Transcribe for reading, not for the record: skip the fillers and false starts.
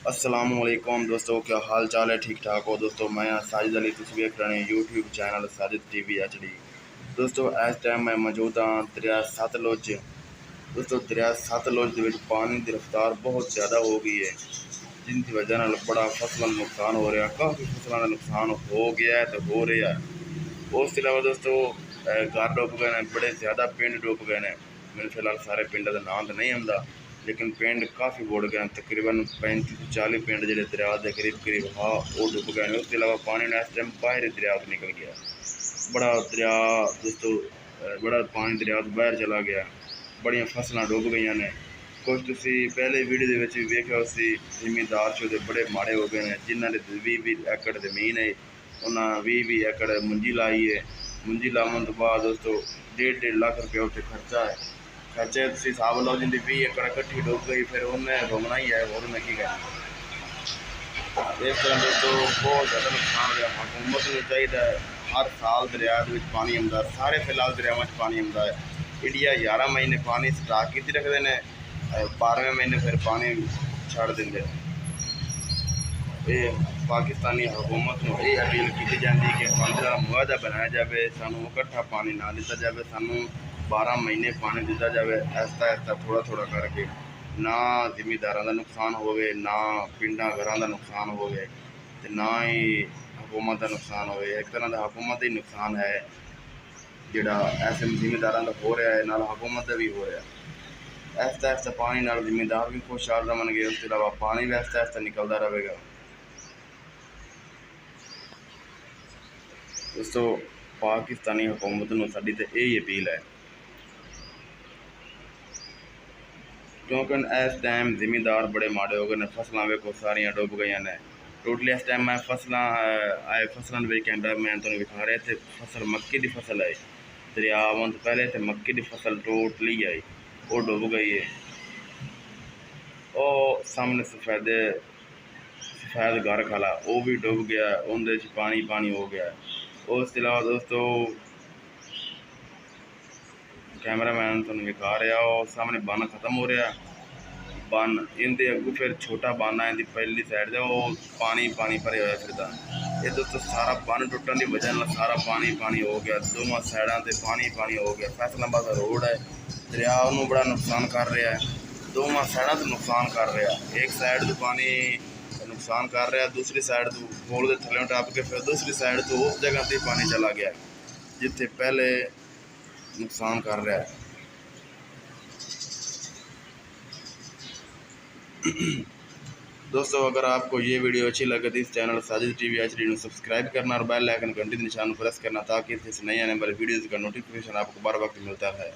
अस्सलामुअलैकुम दोस्तों, क्या हाल चाल है? ठीक ठाक हो दोस्तों? मैं साजिद अली, तुम वेख रहे हैं YouTube channel Sajid TV HD। दोस्तों इस टाइम मैं मौजूद हाँ दरिया सतलुज। दोस्तों दरिया सतलुज के पानी की रफ्तार बहुत ज़्यादा हो गई है, जिनकी वजह नाल बड़ा फसलों का नुकसान हो रहा है। काफ़ी फसलों का नुकसान हो गया है तो हो रहा है। उसके अलावा दोस्तों घर डुब गए हैं, बड़े ज़्यादा पिंड डुब गए हैं। मैंने फिलहाल सारे पिंड का नाम तो नहीं आता, लेकिन पिंड काफ़ी बुड़ गए हैं। तकरीबन 35 से 40 पिंड जो दरिया के करीब करीब हाँ वो डुब गए हैं। उसके अलावा पानी ने इस टाइम बाहर दरिया से निकल गया। बड़ा दरिया दोस्तों बड़ा पानी दरिया तो बाहर चला गया। बड़िया फसलें डुब गई ने। कुछ तुसी पहले वीडियो भी वेख्या उसी जिमीदार से बड़े माड़े हो गए हैं, जिन्होंने 20-20 एकड़ जमीन है, उन्हें 20-20 एकड़ मुंजी लाई है। मुंजी लाने तो बाद दोस्तों 1.5 लाख रुपया उत्ते खर्चा है। खर्चे तुम हिसाब लो, जिंदी 20 एकड़ कट्ठी डुब गई, फिर उन्हें रोना ही है और उन्हें की करना। इस तरह दोस्तों बहुत ज़्यादा नुकसान हो गया। हुकूमत को चाहिए हर साल दरिया पानी आता, सारे फिलहाल दरियावां पानी आता है। इंडिया 11 महीने पानी स्टाक की रखते हैं, 12वें महीने फिर पानी छड़ देंगे। ये पाकिस्तानी हुकूमत को यह अपील की जाती है कि पानी का मुआवजा बनाया जाए, सानू इकट्ठा पानी ना दिता जाए, सानू 12 महीने पानी दिता जाए, ऐसा ऐसा थोड़ा थोड़ा करके। ना जिमीदारों का नुकसान होवे, ना पिंडा घर का नुकसान होवे, ना ही हुकूमत का नुकसान हो। एक तरह का हुकूमत ही नुकसान है जोड़ा ऐसे जिमीदारों का हो रहा है, नाल हुकूमत का भी हो रहा है। ऐसा ऐसा पानी नाल जिमीदार भी खुशहाल रहे। उसके अलावा पानी भी ऐसा ऐसा निकलता रहेगा। दोस्तों पाकिस्तानी हुकूमत को साडी तो यही अपील है, क्योंकि इस टाइम जिमीदार बड़े माड़े हो गए ने। फसलें वेखो सारिया डुब गई ने टोटली। इस टाइम मैं फसलों कहता मैं तुम्हें विखा रहा थे। फसल मक्की की फसल है, दरिया आवन तो पहले तो मक्की की फसल टोटली आई वो डुब गई है। और सामने सफेद घर खाला वो भी डुब गया, उनके पानी पानी हो गया। उसके अलावा दोस्तों कैमरा मैन तुम विखा रहा और सामने बन खत्म हो रहा। बन इनके अगू फिर छोटा बन है, इनकी पहली साइड से वो पानी पानी भरे हुआ फिर। ये दोस्तों सारा बन टुटन की वजह से सारा पानी पानी हो गया, दोनों साइडों से पानी पानी हो गया। फैसलाबाद रोड है, दरिया उन्होंने बड़ा नुकसान कर रहा है, दोनों साइडों से नुकसान कर रहा है। एक साइड तो पानी नुकसान कर रहा है, दूसरी साइड तो पुल के थले टप के फिर दूसरी साइड तो उस जगह से पानी चला गया जिथे पहले नुकसान कर रहा है। दोस्तों अगर आपको ये वीडियो अच्छी लगे तो इस चैनल साजिद टीवी HD को सब्सक्राइब करना और बेल आइकन घंटी के निशान प्रेस करना, ताकि इस नए आने वाले वीडियोज़ का नोटिफिकेशन आपको बार वक्त मिलता है।